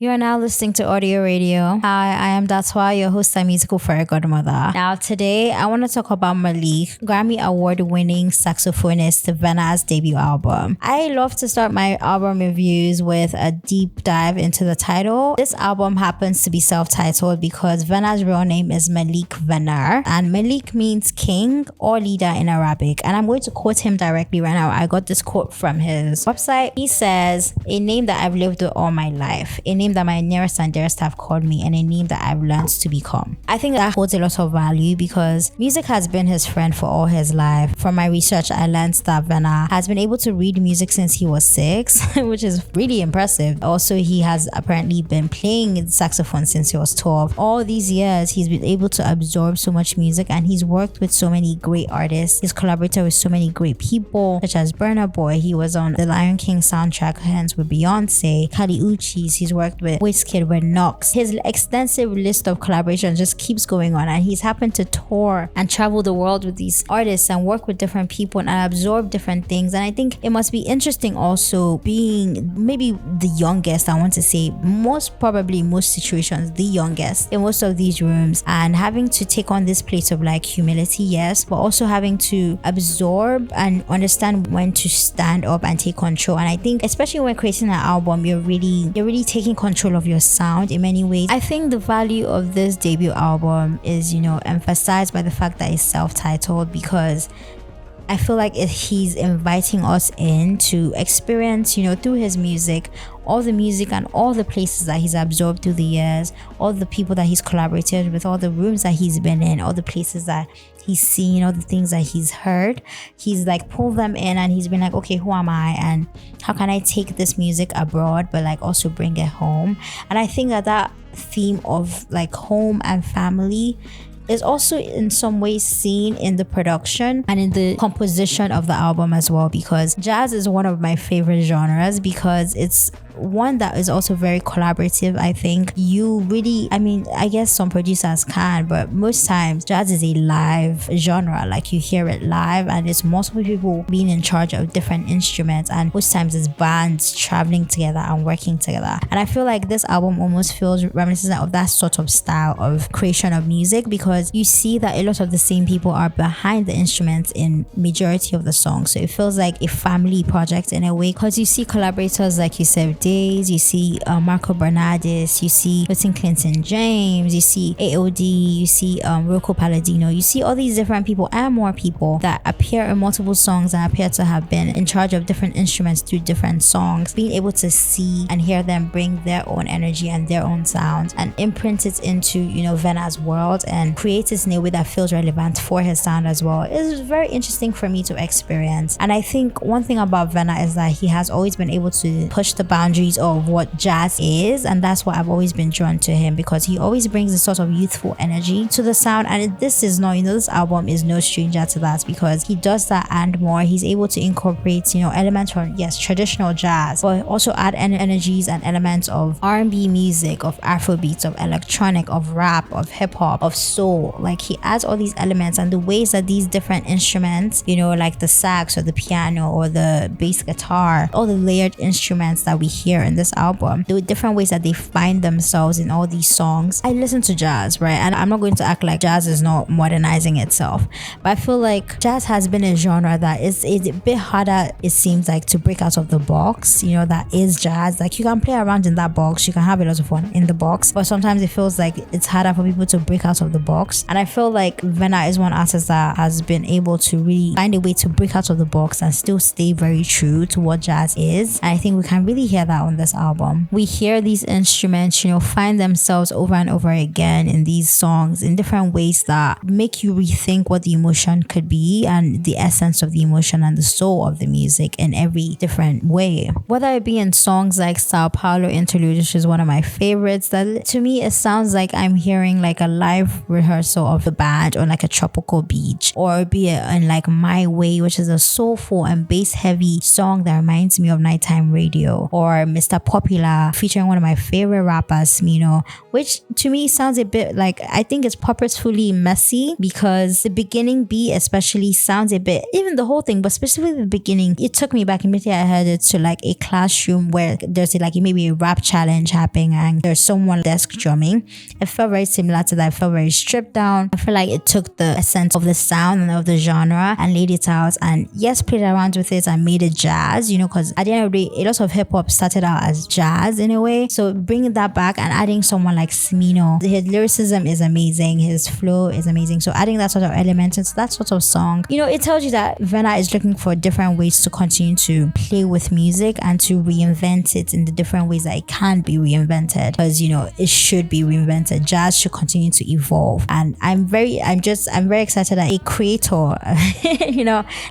You are now listening to Oediyo Radio. Hi, I am Datuois, your host and musical fairy godmother. Now, today, I want to talk about MALIK, Grammy-award winning saxophonist Venna's debut album. I love to start my album reviews with a deep dive into the title. This album happens to be self-titled because Venna's real name is MALIK Venna, and MALIK means king or leader in Arabic. And I'm going to quote him directly right now. I got this quote from his website. He says, "A name that I've lived with all my life, a name that my nearest and dearest have called me, and a name that I've learned to become." I think that holds a lot of value because music has been his friend for all his life. From my research, I learned that Venna has been able to read music since he was 6, which is really impressive. Also, he has apparently been playing saxophone since he was 12. All these years, he's been able to absorb so much music, and he's worked with so many great artists. He's collaborated with so many great people, such as Burna Boy. He was on the Lion King soundtrack, hence with Beyonce, Kali Uchis. He's worked with Wizkid, with Knox. His extensive list of collaborations just keeps going on, and he's happened to tour and travel the world with these artists and work with different people and absorb different things. And I think it must be interesting also being maybe the youngest, I want to say, most situations, the youngest in most of these rooms, and having to take on this place of like humility, yes, but also having to absorb and understand when to stand up and take control. And I think especially when creating an album, you're really taking control of your sound in many ways. I think the value of this debut album is, emphasized by the fact that it's self-titled, because I feel like he's inviting us in to experience, through his music, all the music and all the places that he's absorbed through the years, all the people that he's collaborated with, all the rooms that he's been in, all the places that he's seen, all the things that he's heard. He's like pulled them in, and he's been like, okay, who am I and how can I take this music abroad but like also bring it home? And I think that theme of like home and family is also in some ways seen in the production and in the composition of the album as well, because jazz is one of my favorite genres because it's one that is also very collaborative. I think I guess some producers can, but most times jazz is a live genre. Like you hear it live, and it's multiple people being in charge of different instruments, and most times it's bands traveling together and working together. And I feel like this album almost feels reminiscent of that sort of style of creation of music, because you see that a lot of the same people are behind the instruments in majority of the songs. So it feels like a family project in a way, because you see collaborators like Yussef Dayes, you see Marco Bernardis, you see Milton Clinton James, you see AOD, you see Rocco Palladino, you see all these different people and more people that appear in multiple songs and appear to have been in charge of different instruments through different songs. Being able to see and hear them bring their own energy and their own sound and imprint it into Venna's world and create it in a way that feels relevant for his sound as well is very interesting for me to experience. And I think one thing about Venna is that he has always been able to push the boundaries of what jazz is, and that's why I've always been drawn to him, because he always brings a sort of youthful energy to the sound. And this is not, this album is no stranger to that, because he does that and more. He's able to incorporate elements from traditional jazz, but also add energies and elements of R&B music, of Afrobeats, of electronic, of rap, of hip-hop, of soul. Like he adds all these elements, and the ways that these different instruments, like the sax or the piano or the bass guitar, all the layered instruments that we hear in this album, the different ways that they find themselves in all these songs. I listen to jazz, right? And I'm not going to act like jazz is not modernizing itself, but I feel like jazz has been a genre that is a bit harder, it seems like, to break out of the box. That is jazz. Like you can play around in that box, you can have a lot of fun in the box, but sometimes it feels like it's harder for people to break out of the box. And I feel like Venna is one artist that has been able to really find a way to break out of the box and still stay very true to what jazz is. And I think we can really hear that on this album. We hear these instruments, find themselves over and over again in these songs in different ways that make you rethink what the emotion could be and the essence of the emotion and the soul of the music in every different way. Whether it be in songs like São Paulo Interlude, which is one of my favorites, that to me it sounds like I'm hearing like a live rehearsal rehearsal of the band on like a tropical beach, or be it in like My Way, which is a soulful and bass heavy song that reminds me of nighttime radio, or Mr. Popular featuring one of my favorite rappers, Smino, which to me sounds a bit like, I think it's purposefully messy because the beginning beat especially sounds a bit, even the whole thing, but specifically the beginning, it took me back immediately. I heard it to like a classroom where there's like maybe a rap challenge happening and there's someone desk drumming. It felt very similar to that. It felt very stripped down. I feel like it took the essence of the sound and of the genre and laid it out, and yes, played around with it and made it jazz, because at the end of the day, a lot of hip hop started out as jazz in a way. So bringing that back and adding someone like Smino, his lyricism is amazing, his flow is amazing. So adding that sort of element into that sort of song, it tells you that Venna is looking for different ways to continue to play with music and to reinvent it in the different ways that it can be reinvented, because it should be reinvented. Jazz should continue to evolve, and I'm very excited that a creator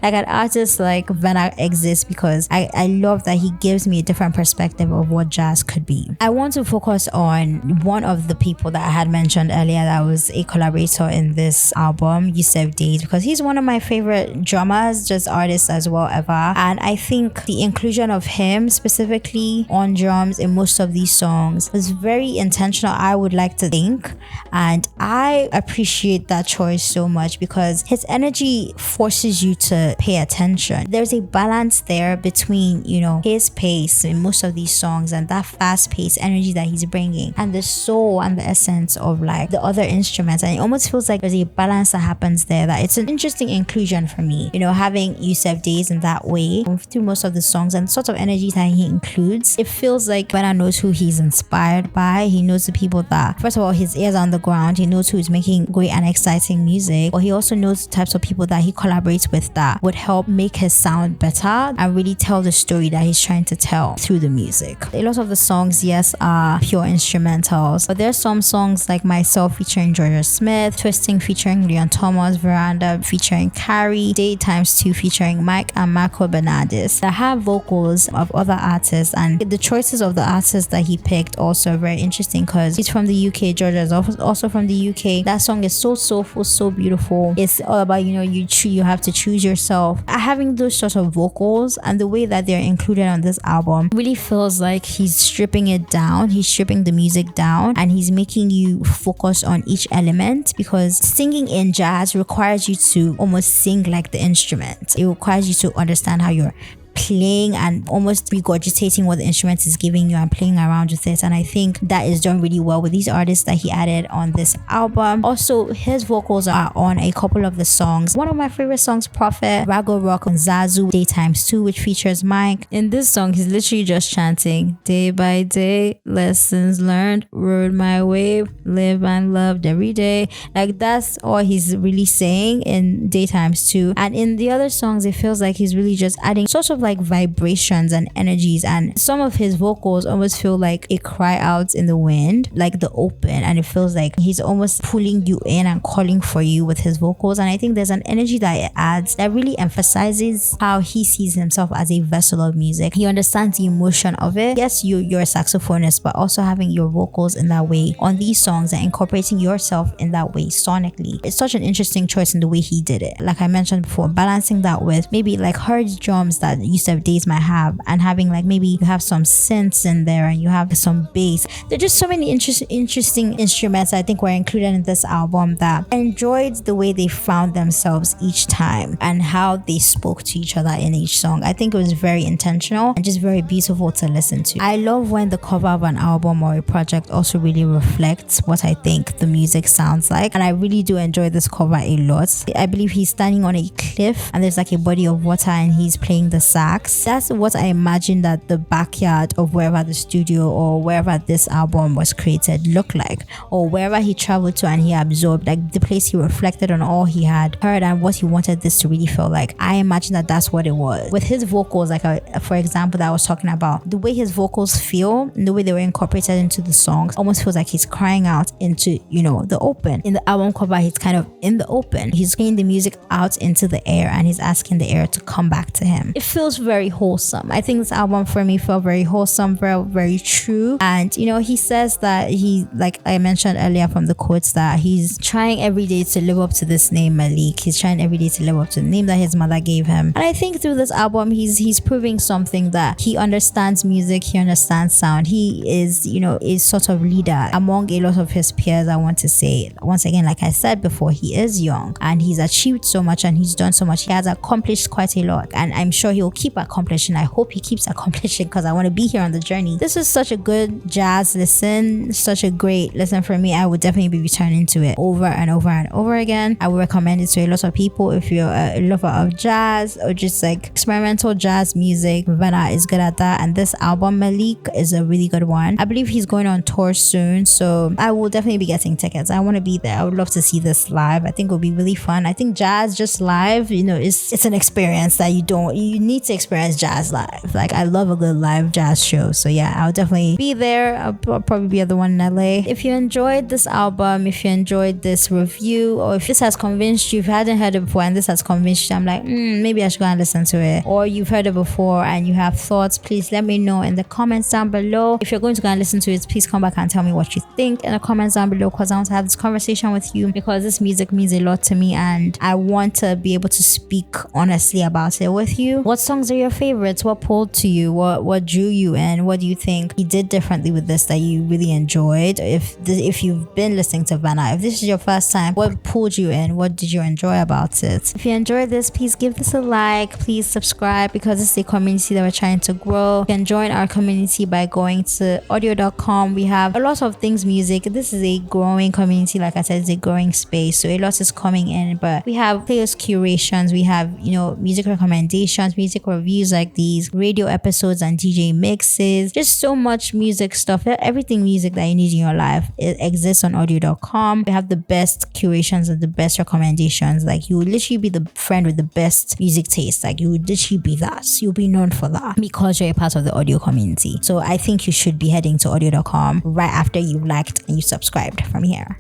like an artist like Venna exists, because I love that he gives me a different perspective of what jazz could be. I want to focus on one of the people that I had mentioned earlier that was a collaborator in this album, Yussef Dayes, because he's one of my favorite drummers, just artists as well ever, and I think the inclusion of him specifically on drums in most of these songs was very intentional, I would like to think, and I appreciate that choice so much because his energy forces you to pay attention. There's a balance there between his pace in most of these songs and that fast-paced energy that he's bringing, and the soul and the essence of like the other instruments, and it almost feels like there's a balance that happens there, that it's an interesting inclusion for me, having Yussef Dayes in that way through most of the songs and the sort of energy that he includes. It feels like Venna knows who he's inspired by. He knows the people that, first of all, his ears are on the ground. He knows who's making great and exciting music, but he also knows the types of people that he collaborates with that would help make his sound better and really tell the story that he's trying to tell through the music. A lot of the songs, yes, are pure instrumentals, but there's some songs like Myself featuring Jorja Smith, Twisting featuring Leon Thomas, Veranda featuring CARI, Day Times 2 featuring Mike and Marco Bernardis, that have vocals of other artists, and the choices of the artists that he picked also are very interesting because he's from the UK. Jorja is also from the UK. That song is so soulful, so beautiful. It's all about you have to choose yourself. Having those sort of vocals and the way that they're included on this album really feels like he's stripping it down. He's stripping the music down and he's making you focus on each element, because singing in jazz requires you to almost sing like the instrument. It requires you to understand how you're playing and almost regurgitating what the instrument is giving you and playing around with it, and I think that is done really well with these artists that he added on this album. Also, his vocals are on a couple of the songs. One of my favorite songs, Prophet, Raggo Rock, and Zazu, Day Times 2, which features Mike. In this song, he's literally just chanting day by day, lessons learned, rode my wave, live and loved every day. Like, that's all he's really saying in Day Times 2, and in the other songs it feels like he's really just adding sort of like vibrations and energies, and some of his vocals almost feel like a cry out in the wind, like the open, and it feels like he's almost pulling you in and calling for you with his vocals. And I think there's an energy that it adds that really emphasizes how he sees himself as a vessel of music. He understands the emotion of it. Yes, you're a saxophonist, but also having your vocals in that way on these songs and incorporating yourself in that way sonically, it's such an interesting choice in the way he did it. Like I mentioned before, balancing that with maybe like hard drums that Yussef Dayes might have, and having like maybe you have some synths in there and you have some bass. There are just so many interesting instruments I think were included in this album that I enjoyed the way they found themselves each time and how they spoke to each other in each song. I think it was very intentional and just very beautiful to listen to. I love when the cover of an album or a project also really reflects what I think the music sounds like, and I really do enjoy this cover a lot. I believe he's standing on a cliff and there's like a body of water and he's playing the sax. That's what I imagine that the backyard of wherever the studio or wherever this album was created looked like, or wherever he traveled to and he absorbed, like the place he reflected on all he had heard and what he wanted this to really feel like. I imagine that that's what it was. With his vocals, like for example that I was talking about, the way his vocals feel and the way they were incorporated into the songs almost feels like he's crying out into the open. In the album cover, he's kind of in the open. He's playing the music out into the air and he's asking the air to come back to him. It feels feels very wholesome. I think this album for me felt very wholesome, very, very true. And he says that he, like I mentioned earlier from the quotes, that he's trying every day to live up to this name Malik. He's trying every day to live up to the name that his mother gave him. And I think through this album he's proving something, that he understands music, he understands sound. He is is sort of leader among a lot of his peers. I want to say, once again, like I said before, he is young and he's achieved so much and he's done so much. He has accomplished quite a lot, and I'm sure he will keep accomplishing. I hope he keeps accomplishing, because I want to be here on the journey. This is such a good jazz listen, such a great listen for me. I would definitely be returning to it over and over and over again. I would recommend it to a lot of people. If you're a lover of jazz or just like experimental jazz music, Venna is good at that, and this album Malik is a really good one. I believe he's going on tour soon, so I will definitely be getting tickets. I want to be there. I would love to see this live. I think it'll be really fun. I think jazz just live, it's an experience that you need to experience jazz live. Like, I love a good live jazz show. So yeah, I'll definitely be there. I'll probably be at the one in LA. If you enjoyed this album, if you enjoyed this review, or if this has convinced you, if you hadn't heard it before and this has convinced you, I'm like, maybe I should go and listen to it, or you've heard it before and you have thoughts, please let me know in the comments down below. If you're going to go and listen to it, please come back and tell me what you think in the comments down below, because I want to have this conversation with you, because this music means a lot to me and I want to be able to speak honestly about it with you. What songs are your favorites? What pulled to you? What drew you in? What do you think he did differently with this that you really enjoyed? If you've been listening to Venna, if this is your first time, what pulled you in? What did you enjoy about it? If you enjoyed this, please give this a like, please subscribe, because this is a community that we're trying to grow. You can join our community by going to Oediyo.com. We have a lot of things music. This is a growing community. Like I said, it's a growing space, so a lot is coming in, but we have playlist curations, we have music recommendations, music reviews like these, radio episodes and DJ mixes, just so much music stuff. Everything music that you need in your life, it exists on Oediyo.com. We have the best curations and the best recommendations. Like, you would literally be the friend with the best music taste. Like, you would literally be that. You'll be known for that because you're a part of the Oediyo community. So I think you should be heading to Oediyo.com right after you liked and you subscribed from here.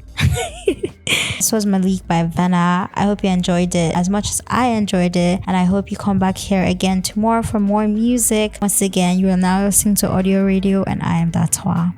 This was Malik by Venna. I hope you enjoyed it as much as I enjoyed it, and I hope you come back here again tomorrow for more music. Once again, you are now listening to Oediyo Radio, and I am Datuois.